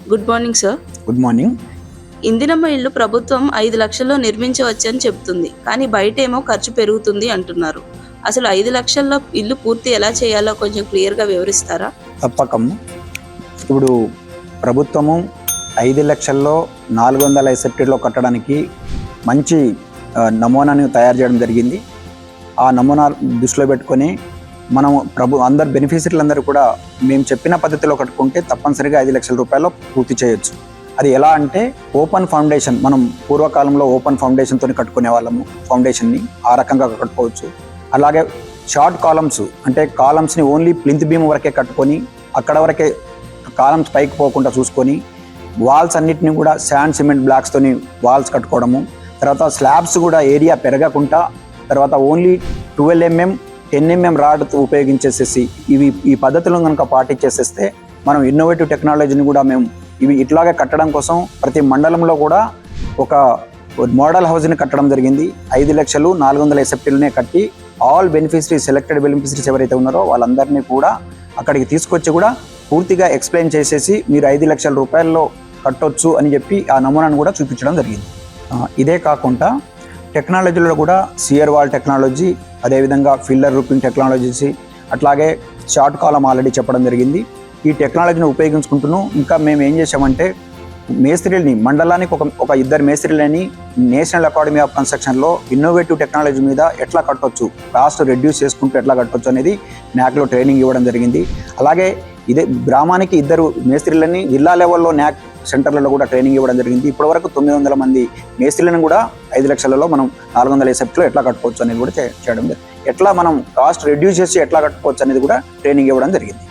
Good morning sir. Good morning. Indiramma ఇల్లు ప్రభుత్వం 5 లక్షల్లో నిర్మించవచ్చని చెప్తుంది. కానీ బయటేమో ఖర్చు పెరుగుతుంది అంటున్నారు. అసలు 5 లక్షల్లో ఇల్లు పూర్తి ఎలా చేయాలో కొంచెం క్లియర్గా వివరిస్తారా? తప్పకమ్మ. ఇప్పుడు ప్రభుత్వము 5 లక్షల్లో 400 ఎస్ఎఫ్టీలో కట్టడానికి మంచి నమూనాను తయారు చేయడం జరిగింది. ఆ నమూనా దృష్టిలో పెట్టుకొని మనం అందరు బెనిఫిషరీలందరూ కూడా మేము చెప్పిన పద్ధతిలో కట్టుకుంటే తప్పనిసరిగా 5 లక్షల రూపాయలు పూర్తి చేయొచ్చు. అది ఎలా అంటే ఓపెన్ ఫౌండేషన్, మనం పూర్వకాలంలో ఓపెన్ ఫౌండేషన్తో కట్టుకునే వాళ్ళము ఫౌండేషన్ని, ఆ రకంగా కట్టుకోవచ్చు. అలాగే షార్ట్ కాలమ్స్, అంటే కాలమ్స్ని ఓన్లీ ప్లింత్ బీమ్ వరకే కట్టుకొని అక్కడ వరకే కాలమ్స్ పైకి పోకుండా చూసుకొని వాల్స్ అన్నిటిని కూడా శాండ్ సిమెంట్ బ్లాక్స్తోని వాల్స్ కట్టుకోవడము. తర్వాత స్లాబ్స్ కూడా ఏరియా పెరగకుండా తర్వాత ఓన్లీ 12 mm 10 mm రాడ్ ఉపయోగించేసేసి ఈ పద్ధతులను కనుక పాటించేసేస్తే మనం ఇన్నోవేటివ్ టెక్నాలజీని కూడా మేము ఇట్లాగే కట్టడం కోసం ప్రతి మండలంలో కూడా ఒక మోడల్ హౌస్ని కట్టడం జరిగింది. 5 లక్షలు 400 ఎస్ఎఫ్టీలనే కట్టి ఆల్ బెనిఫిషరీస్, సెలెక్టెడ్ బెనిఫిషరీస్ ఎవరైతే ఉన్నారో వాళ్ళందరినీ కూడా అక్కడికి తీసుకొచ్చి కూడా పూర్తిగా ఎక్స్ప్లెయిన్ చేసేసి మీరు 5 లక్షల రూపాయల్లో కట్టొచ్చు అని చెప్పి ఆ నమూనాను కూడా చూపించడం జరిగింది. ఇదే కాకుండా టెక్నాలజీలో కూడా సియర్ వాల్ టెక్నాలజీ, అదేవిధంగా ఫిల్లర్ రూపింగ్ టెక్నాలజీస్, అట్లాగే షార్ట్ కాలం ఆల్రెడీ చెప్పడం జరిగింది. ఈ టెక్నాలజీని ఉపయోగించుకుంటూ ఇంకా మేము ఏం చేసామంటే మేస్త్రీలని మండలానికి ఒక 2 మేస్త్రీలని నేషనల్ అకాడమీ ఆఫ్ కన్స్ట్రక్షన్లో ఇన్నోవేటివ్ టెక్నాలజీ మీద ఎట్లా కట్టొచ్చు, కాస్ట్ రెడ్యూస్ చేసుకుంటూ ఎట్లా కట్టొచ్చు అనేది న్యాక్లో ట్రైనింగ్ ఇవ్వడం జరిగింది. అలాగే ఇదే గ్రామానికి 2 మేస్త్రీలని జిల్లా లెవెల్లో న్యాక్ సెంటర్లలో కూడా ట్రైనింగ్ ఇవ్వడం జరిగింది. ఇప్పటివరకు 900 మంది మేస్త్రీలను కూడా 5 లక్షలలో మనం 400 ఎస్ఎఫ్టీలో ఎట్లా కట్టుకోవచ్చు అనేది కూడా చేయడం జరిగింది. ఎట్లా మనం కాస్ట్ రెడ్యూస్ చేసి ఎట్లా కట్టుకోవచ్చు అనేది కూడా ట్రైనింగ్ ఇవ్వడం జరిగింది.